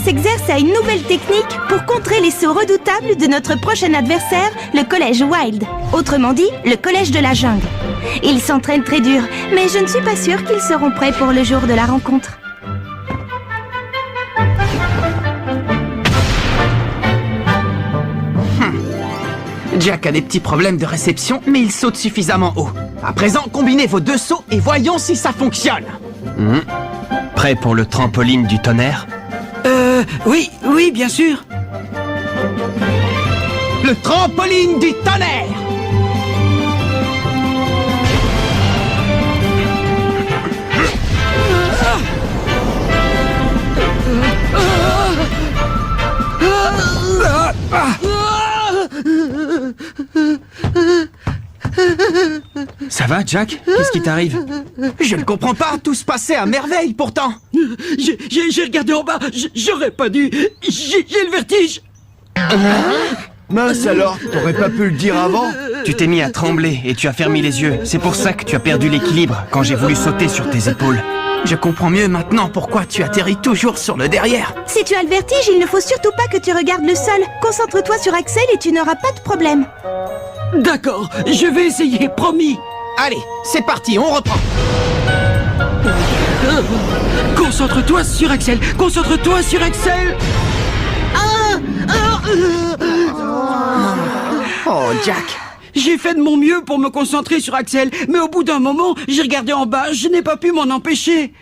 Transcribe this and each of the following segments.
s'exerce à une nouvelle technique pour contrer les sauts redoutables de notre prochain adversaire, le collège Wild. Autrement dit, le collège de la jungle. Ils s'entraînent très dur, mais je ne suis pas sûre qu'ils seront prêts pour le jour de la rencontre. Jack a des petits problèmes de réception, mais il saute suffisamment haut. À présent, combinez vos deux sauts et voyons si ça fonctionne. Prêt pour le trampoline du tonnerre? Oui, bien sûr. Le trampoline du tonnerre! Ça va, Jack? Qu'est-ce qui t'arrive? Je ne comprends pas, tout se passait à merveille pourtant. J'ai regardé en bas, j'aurais pas dû. J'ai le vertige. Mince alors, t'aurais pas pu le dire avant? Tu t'es mis à trembler et tu as fermé les yeux. C'est pour ça que tu as perdu l'équilibre quand j'ai voulu sauter sur tes épaules. Je comprends mieux maintenant pourquoi tu atterris toujours sur le derrière. Si tu as le vertige, il ne faut surtout pas que tu regardes le sol. Concentre-toi sur Axel et tu n'auras pas de problème. D'accord, je vais essayer, promis. Allez, c'est parti, on reprend. Concentre-toi sur Axel, concentre-toi sur Axel. Oh, Jack. J'ai fait de mon mieux pour me concentrer sur Axel, mais au bout d'un moment, j'ai regardé en bas, je n'ai pas pu m'en empêcher.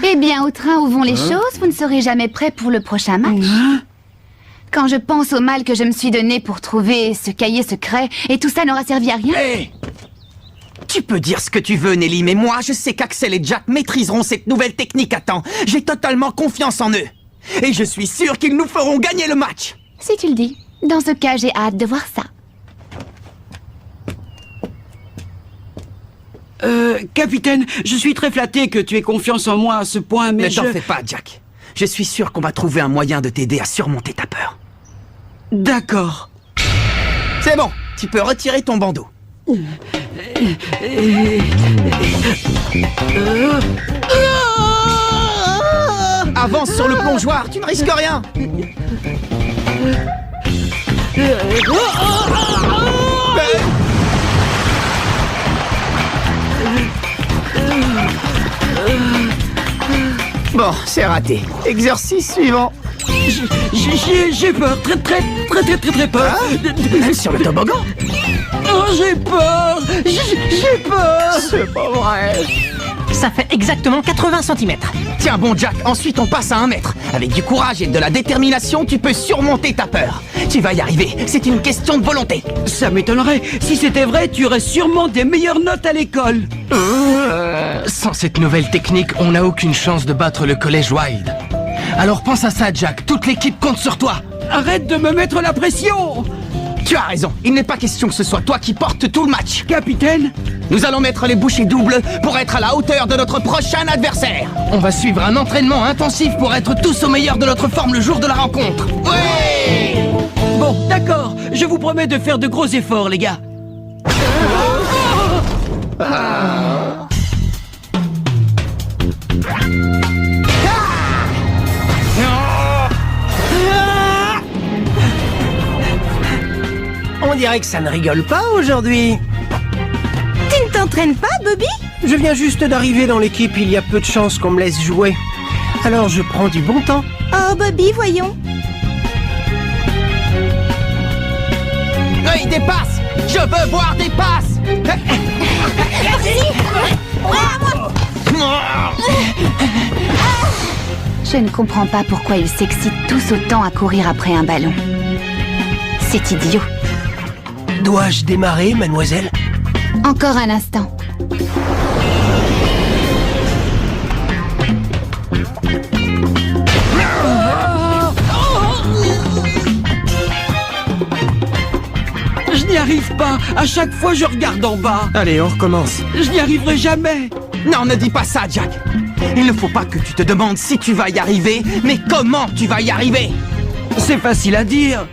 Eh bien, au train où vont les choses, vous ne serez jamais prêt pour le prochain match. Quand je pense au mal que je me suis donné pour trouver ce cahier secret, et tout ça n'aura servi à rien. Hey, tu peux dire ce que tu veux, Nelly, mais moi, je sais qu'Axel et Jack maîtriseront cette nouvelle technique à temps. J'ai totalement confiance en eux. Et je suis sûr qu'ils nous feront gagner le match. Si tu le dis. Dans ce cas, j'ai hâte de voir ça. Capitaine, je suis très flatté que tu aies confiance en moi à ce point, mais ne t'en fais pas, Jack. Je suis sûr qu'on va trouver un moyen de t'aider à surmonter ta peur. D'accord. C'est bon, tu peux retirer ton bandeau. Avance sur le plongeoir, tu ne risques rien. Bon, c'est raté. Exercice suivant. J'ai peur, très peur. Sur le toboggan? Oh, j'ai peur. J'ai peur. C'est pas vrai. Ça fait exactement 80 cm. Tiens bon Jack, ensuite on passe à 1 mètre. Avec du courage et de la détermination, tu peux surmonter ta peur. Tu vas y arriver, c'est une question de volonté. Ça m'étonnerait. Si c'était vrai, tu aurais sûrement des meilleures notes à l'école. Sans cette nouvelle technique, on n'a aucune chance de battre le collège Wild. Alors pense à ça, Jack. Toute l'équipe compte sur toi. Arrête de me mettre la pression. Tu as raison, il n'est pas question que ce soit toi qui portes tout le match. Capitaine, nous allons mettre les bouchées doubles pour être à la hauteur de notre prochain adversaire. On va suivre un entraînement intensif pour être tous au meilleur de notre forme le jour de la rencontre. Ouais! Bon, d'accord. Je vous promets de faire de gros efforts, les gars. On dirait que ça ne rigole pas aujourd'hui. Tu ne t'entraînes pas, Bobby? Je viens juste d'arriver dans l'équipe, il y a peu de chances qu'on me laisse jouer. Alors je prends du bon temps. Oh, Bobby, voyons. Des passes! Je veux voir des passes! Je ne comprends pas pourquoi ils s'excitent tous autant à courir après un ballon. C'est idiot. Dois-je démarrer, mademoiselle? Encore un instant. Je n'y arrive pas. À chaque fois, je regarde en bas. Allez, on recommence. Je n'y arriverai jamais. Non, ne dis pas ça, Jack. Il ne faut pas que tu te demandes si tu vas y arriver, mais comment tu vas y arriver. C'est facile à dire.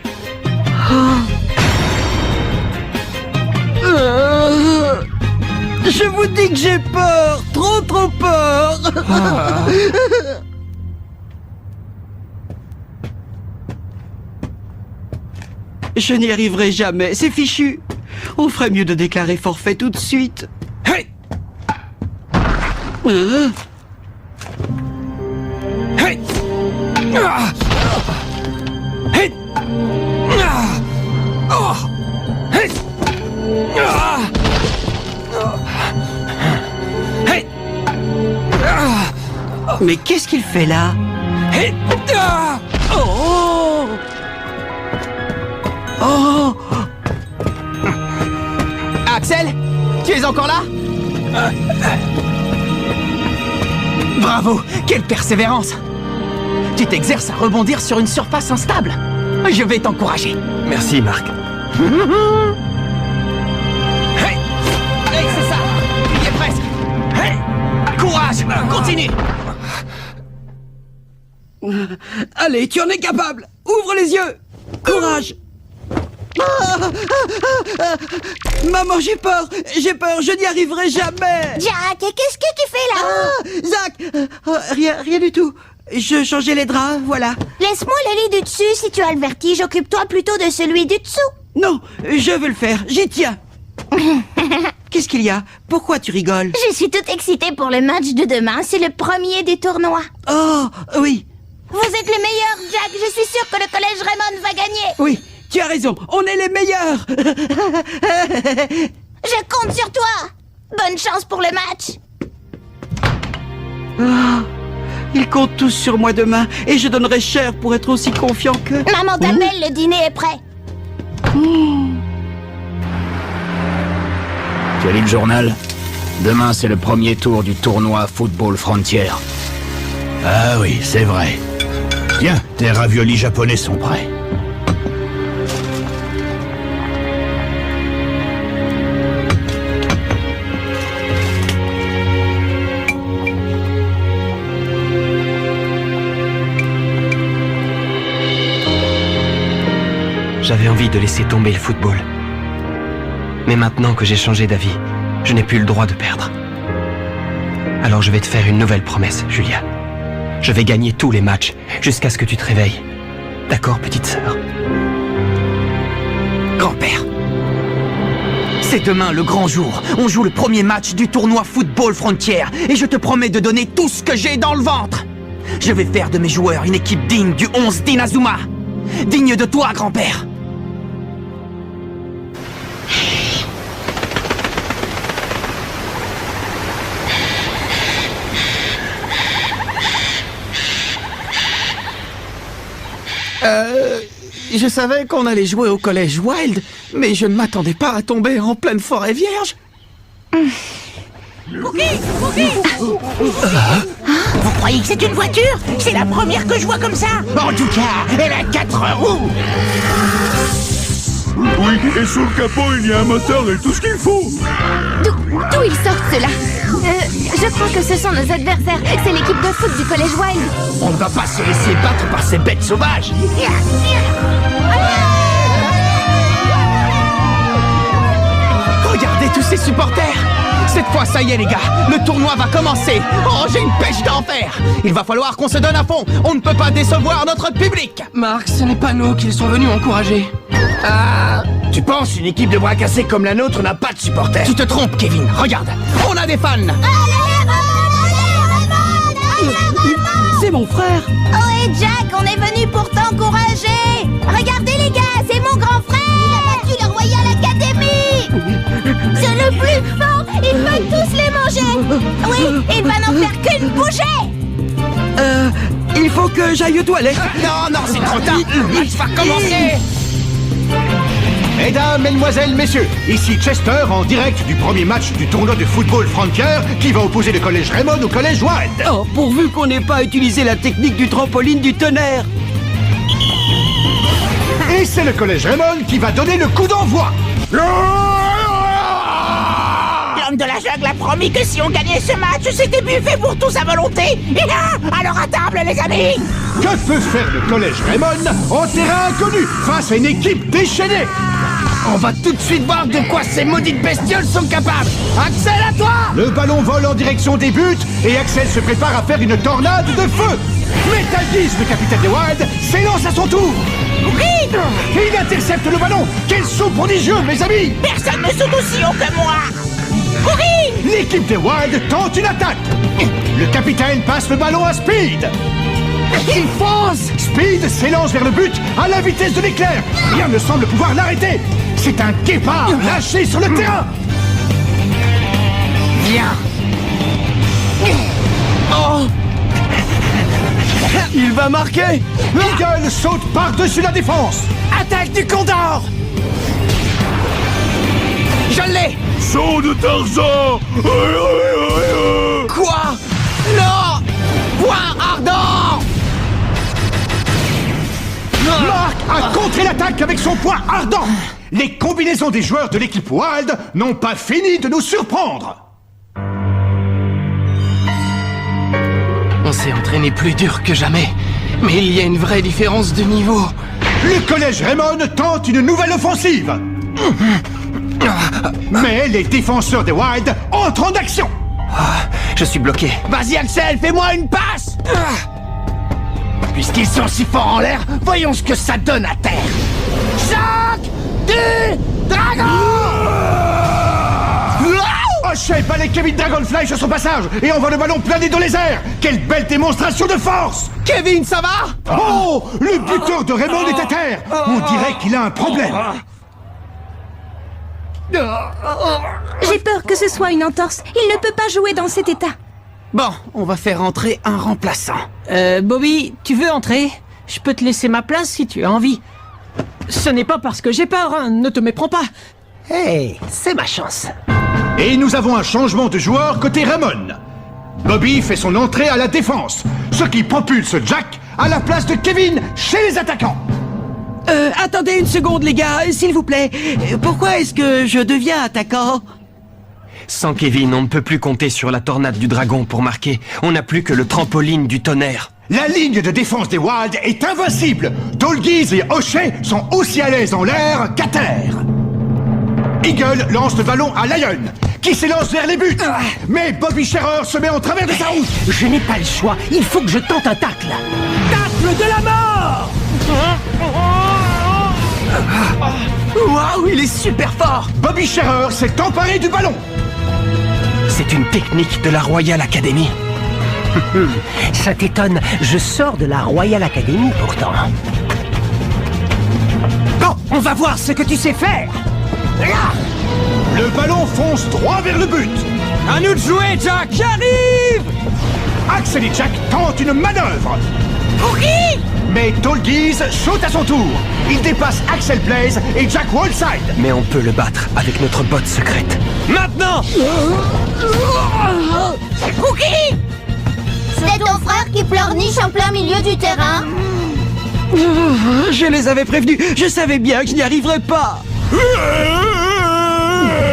Je vous dis que j'ai peur. Trop peur. Je n'y arriverai jamais, c'est fichu. On ferait mieux de déclarer forfait tout de suite. Hey! Hein? Hey! Ah! Hey! Ah! Oh! Hey! Ah! Hey! Ah! Mais qu'est-ce qu'il fait là? Hey! Ah! Oh! Oh! Axel, tu es encore là? Bravo, quelle persévérance! Tu t'exerces à rebondir sur une surface instable. Je vais t'encourager. Merci, Marc. Hey! Hey, c'est ça! Tu y es presque! Hey! Courage! Continue! Allez, tu en es capable! Ouvre les yeux! Courage! Maman, j'ai peur, je n'y arriverai jamais. Jack, qu'est-ce que tu fais là? Zach, rien du tout. Je changeais les draps, voilà. Laisse-moi le lit du dessus si tu as le vertige. Occupe-toi plutôt de celui du dessous. Non, je veux le faire, j'y tiens. Qu'est-ce qu'il y a? Pourquoi tu rigoles? Je suis toute excitée pour le match de demain. C'est le premier des tournois. Oh, oui, Vous êtes le meilleur, Jack. Je suis sûre que le collège Raymond va gagner. oui, tu as raison, on est les meilleurs. Je compte sur toi. Bonne chance pour le match. Ils comptent tous sur moi demain et je donnerai cher pour être aussi confiant que... Maman t'appelle, le dîner est prêt. Tu as lu le journal? Demain, c'est le premier tour du tournoi Football Frontier. Ah oui, c'est vrai. Tiens, tes raviolis japonais sont prêts. J'avais envie de laisser tomber le football. Mais maintenant que j'ai changé d'avis, je n'ai plus le droit de perdre. Alors je vais te faire une nouvelle promesse, Julia. Je vais gagner tous les matchs, jusqu'à ce que tu te réveilles. D'accord, petite sœur? Grand-père, c'est demain le grand jour. On joue le premier match du tournoi Football Frontier et je te promets de donner tout ce que j'ai dans le ventre. Je vais faire de mes joueurs une équipe digne du 11 d'Inazuma. Digne de toi, grand-père. Je savais qu'on allait jouer au collège Wild, mais je ne m'attendais pas à tomber en pleine forêt vierge. Vous croyez que c'est une voiture? C'est la première que je vois comme ça. En tout cas, elle a 4 roues. Oui, et sous le capot, il y a un moteur et tout ce qu'il faut. D'où ils sortent ceux-là? Je crois que ce sont nos adversaires. C'est l'équipe de foot du collège Wild. On ne va pas se laisser battre par ces bêtes sauvages. Regardez tous ces supporters. Cette fois, ça y est les gars, le tournoi va commencer. Oh, j'ai une pêche d'enfer. Il va falloir qu'on se donne à fond. On ne peut pas décevoir notre public. Marc, ce n'est pas nous qu'ils sont venus encourager. Tu penses une équipe de bras cassés comme la nôtre n'a pas de supporters? Tu te trompes, Kevin. Regarde, on a des fans. C'est mon frère. Oh et Jack, on est venu pour t'encourager. Regardez les gars, c'est mon grand frère. Il a battu le Royal Academy. C'est le plus fort. Il va tous les manger. Oui, il va n'en faire qu'une bouchée. Il faut que j'aille aux toilettes. Non, c'est trop tard. Le match va commencer. Mesdames, mesdemoiselles, messieurs, ici Chester en direct du premier match du tournoi de Football Frontier qui va opposer le collège Raymond au collège Wild. Oh, pourvu qu'on n'ait pas utilisé la technique du trampoline du tonnerre. Et c'est le collège Raymond qui va donner le coup d'envoi. L'homme de la jungle a promis que si on gagnait ce match, c'était buffet pour tous à volonté. Alors à table, les amis. Que peut faire le collège Raymond en terrain inconnu face à une équipe déchaînée? On va tout de suite voir de quoi ces maudites bestioles sont capables. Axel, à toi. Le ballon vole en direction des buts et Axel se prépare à faire une tornade de feu. Metal Geese, le capitaine des Wild, s'élance à son tour. Il intercepte le ballon. Quel saut prodigieux, mes amis! Personne ne saute aussi haut que moi. L'équipe des Wild tente une attaque. Le capitaine passe le ballon à Speed. Il fonce! Speed s'élance vers le but à la vitesse de l'éclair. Rien ne semble pouvoir l'arrêter. C'est un guépard lâché sur le terrain. Viens. Il va marquer. Eagle saute par-dessus la défense. Attaque du Condor. Je l'ai. Saut de Tarzan. Quoi? Non. Point ardent. Mark a contré l'attaque avec son poing ardent. Les combinaisons des joueurs de l'équipe Wild n'ont pas fini de nous surprendre. On s'est entraîné plus dur que jamais. Mais il y a une vraie différence de niveau. Le collège Raymond tente une nouvelle offensive. Mais les défenseurs des Wild entrent en action. Je suis bloqué. Vas-y Axel, fais-moi une passe. Puisqu'ils sont si forts en l'air, voyons ce que ça donne à terre. Choc du dragon. O'Shea balaye Kevin Dragonfly sur son passage et envoie le ballon planer dans les airs. Quelle belle démonstration de force! Kevin, ça va? Oh! Le buteur de Raymond est à terre. On dirait qu'il a un problème. J'ai peur que ce soit une entorse. Il ne peut pas jouer dans cet état. Bon, on va faire entrer un remplaçant. Bobby, tu veux entrer? Je peux te laisser ma place si tu as envie. Ce n'est pas parce que j'ai peur, hein, ne te méprends pas. Hey, c'est ma chance. Et nous avons un changement de joueur côté Raymond. Bobby fait son entrée à la défense, ce qui propulse Jack à la place de Kevin chez les attaquants. Attendez une seconde, les gars, s'il vous plaît. Pourquoi est-ce que je deviens attaquant? Sans Kevin, on ne peut plus compter sur la tornade du dragon pour marquer. On n'a plus que le trampoline du tonnerre. La ligne de défense des Wild est invincible. Dolgies et O'Shea sont aussi à l'aise en l'air qu'à terre. Eagle lance le ballon à Lion, qui s'élance vers les buts. Mais Bobby Scherer se met en travers de sa route. Je n'ai pas le choix, il faut que je tente un tacle. Tacle de la mort! Waouh, il est super fort. Bobby Scherer s'est emparé du ballon. C'est une technique de la Royal Academy. Ça t'étonne, je sors de la Royal Academy pourtant. Bon, on va voir ce que tu sais faire. Le ballon fonce droit vers le but. À nous de jouer, Jack. J'arrive. Axel et Jack tentent une manœuvre. Mais Dolgies saute à son tour. Il dépasse Axel Blaze et Jack Wallside. Mais on peut le battre avec notre botte secrète. Maintenant. C'est ton frère qui pleurniche en plein milieu du terrain. Je les avais prévenus. Je savais bien que je n'y arriverais pas.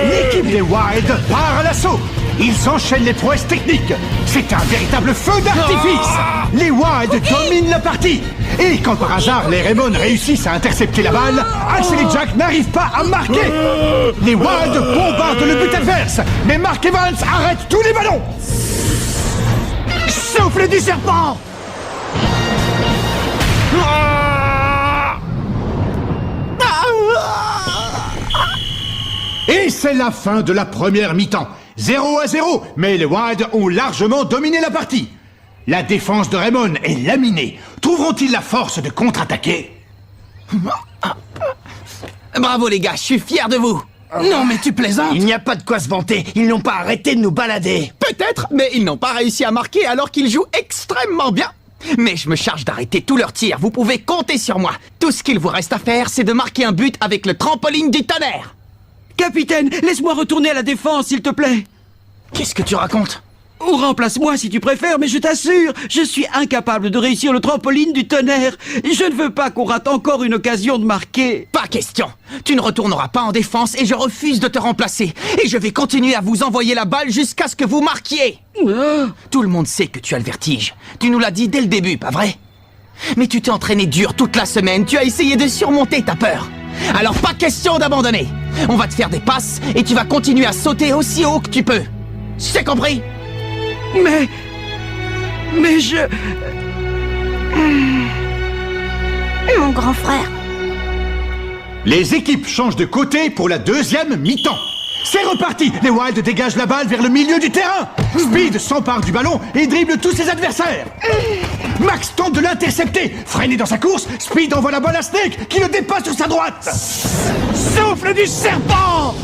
L'équipe des Wild part à l'assaut. Ils enchaînent les prouesses techniques. C'est un véritable feu d'artifice. Les Wild dominent la partie. Et quand par hasard les Raymond réussissent à intercepter la balle, Axel et Jack n'arrivent pas à marquer. Les Wild bombardent le but adverse. Mais Mark Evans arrête tous les ballons. Souffle du serpent. Et c'est la fin de la première mi-temps. 0-0, mais les Wild ont largement dominé la partie. La défense de Raymond est laminée. Trouveront-ils la force de contre-attaquer? Bravo les gars, je suis fier de vous. Non mais tu plaisantes. Il n'y a pas de quoi se vanter, ils n'ont pas arrêté de nous balader. Peut-être, mais ils n'ont pas réussi à marquer alors qu'ils jouent extrêmement bien. Mais je me charge d'arrêter tous leurs tirs, vous pouvez compter sur moi. Tout ce qu'il vous reste à faire, c'est de marquer un but avec le trampoline du tonnerre. Capitaine, laisse-moi retourner à la défense, s'il te plaît. Qu'est-ce que tu racontes? Ou remplace-moi si tu préfères, mais je t'assure, je suis incapable de réussir le trampoline du tonnerre. Je ne veux pas qu'on rate encore une occasion de marquer. Pas question. Tu ne retourneras pas en défense et je refuse de te remplacer. Et je vais continuer à vous envoyer la balle jusqu'à ce que vous marquiez. Tout le monde sait que tu as le vertige. Tu nous l'as dit dès le début, pas vrai? Mais tu t'es entraîné dur toute la semaine, tu as essayé de surmonter ta peur. Alors pas question d'abandonner. On va te faire des passes et tu vas continuer à sauter aussi haut que tu peux. C'est compris? Mais je... Mon grand frère. Les équipes changent de côté pour la deuxième mi-temps. C'est reparti. Les Wilds dégagent la balle vers le milieu du terrain. Speed s'empare du ballon et dribble tous ses adversaires. Max tente de l'intercepter. Freiné dans sa course, Speed envoie la balle à Snake qui le dépasse sur sa droite. Souffle du serpent.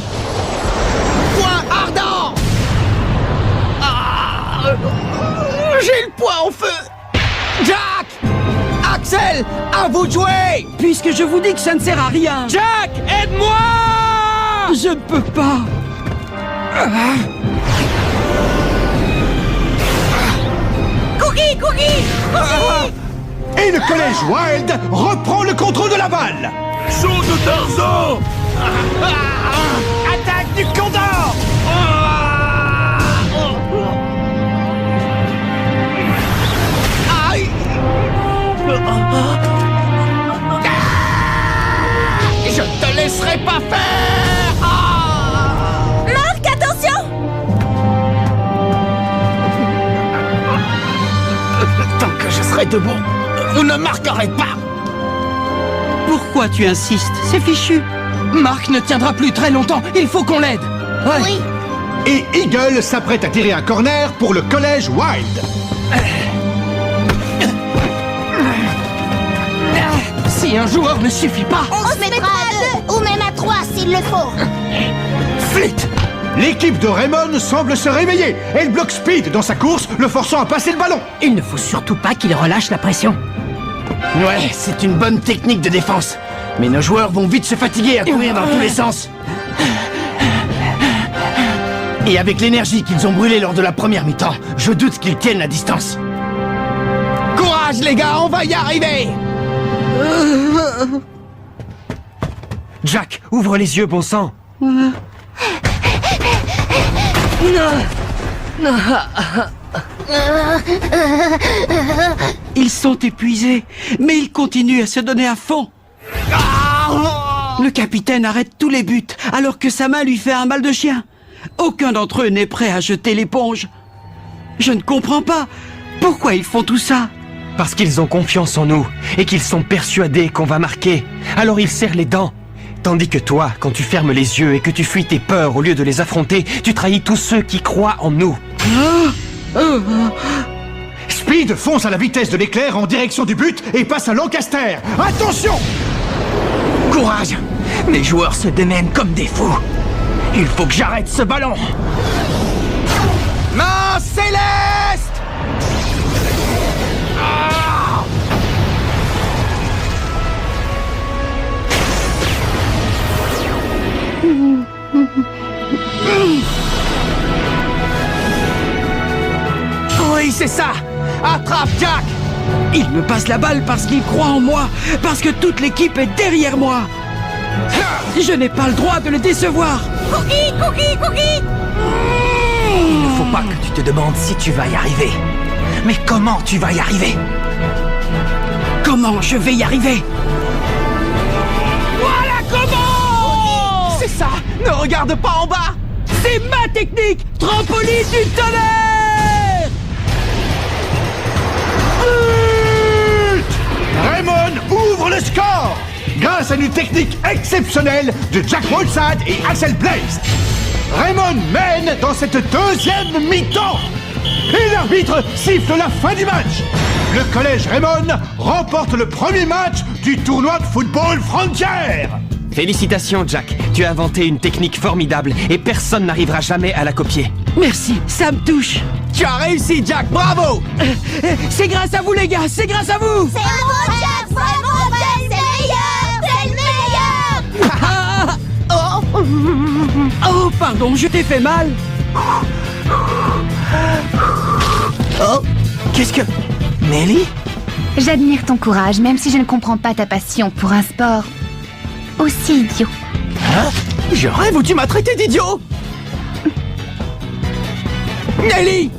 Point ardent. J'ai le poing en feu. Jack, Axel, à vous de jouer. Puisque je vous dis que ça ne sert à rien. Jack, aide-moi. Je ne peux pas. Cookie, Cookie, Et le collège Wild reprend le contrôle de la balle. Saut de Tarzan. Attaque du Condor. Aïe. Je te laisserai pas faire. Marc, attention! Tant que je serai debout, vous ne marquerez pas. Pourquoi tu insistes? C'est fichu. Marc ne tiendra plus très longtemps. Il faut qu'on l'aide. Oui. Et Eagle s'apprête à tirer un corner pour le collège Wild. Si un joueur ne suffit pas, On se mettra à 2 ou même à 3 s'il le faut. Flit. L'équipe de Raymond semble se réveiller. Elle bloque Speed dans sa course, le forçant à passer le ballon. Il ne faut surtout pas qu'il relâche la pression. Ouais, c'est une bonne technique de défense. Mais nos joueurs vont vite se fatiguer à courir dans tous les sens. Et avec l'énergie qu'ils ont brûlée lors de la première mi-temps, je doute qu'ils tiennent la distance. Courage les gars, on va y arriver. Jack, ouvre les yeux, bon sang. Ils sont épuisés, mais ils continuent à se donner à fond. Le capitaine arrête tous les buts, alors que sa main lui fait un mal de chien. Aucun d'entre eux n'est prêt à jeter l'éponge. Je ne comprends pas. Pourquoi ils font tout ça? Parce qu'ils ont confiance en nous et qu'ils sont persuadés qu'on va marquer. Alors ils serrent les dents. Tandis que toi, quand tu fermes les yeux et que tu fuis tes peurs au lieu de les affronter, tu trahis tous ceux qui croient en nous. Speed fonce à la vitesse de l'éclair en direction du but et passe à Lancaster. Attention! Courage. Mes joueurs se démènent comme des fous. Il faut que j'arrête ce ballon. Main céleste. Oui, c'est ça. Attrape, Jack. Il me passe la balle parce qu'il croit en moi, parce que toute l'équipe est derrière moi. Je n'ai pas le droit de le décevoir. Cookie, Cookie, Cookie! Il ne faut pas que tu te demandes si tu vas y arriver. Mais comment tu vas y arriver? Comment je vais y arriver? Voilà comment! C'est ça. Ne regarde pas en bas. C'est ma technique! Trampoline du tonnerre! Raymond ouvre le score grâce à une technique exceptionnelle de Jack Woodside et Axel Blaze. Raymond mène dans cette deuxième mi-temps. Et l'arbitre siffle la fin du match. Le collège Raymond remporte le premier match du tournoi de football Frontier. Félicitations, Jack. Tu as inventé une technique formidable et personne n'arrivera jamais à la copier. Merci, ça me touche. Tu as réussi, Jack. Bravo. C'est grâce à vous, les gars, c'est grâce à vous. C'est un bon Jack, vraiment, Ben, c'est le meilleur. C'est le meilleur. Oh, pardon, je t'ai fait mal. Oh, qu'est-ce que... Nelly? J'admire ton courage, même si je ne comprends pas ta passion pour un sport aussi idiot. Hein? Je rêve ou tu m'as traité d'idiot? Nelly!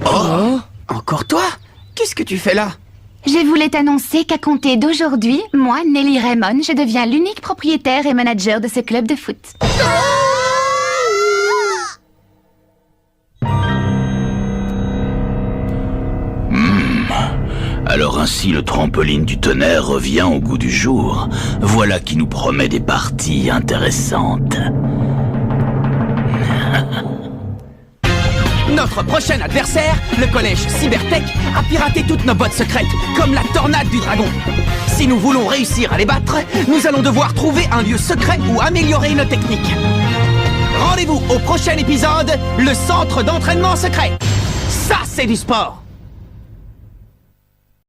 Oh, encore toi? Qu'est-ce que tu fais là? Je voulais t'annoncer qu'à compter d'aujourd'hui, moi, Nelly Raymond, je deviens l'unique propriétaire et manager de ce club de foot. Alors ainsi le trampoline du tonnerre revient au goût du jour. Voilà qui nous promet des parties intéressantes. Notre prochain adversaire, le collège Cybertech, a piraté toutes nos bottes secrètes, comme la tornade du dragon. Si nous voulons réussir à les battre, nous allons devoir trouver un lieu secret où améliorer nos techniques. Rendez-vous au prochain épisode, le centre d'entraînement secret. Ça, c'est du sport.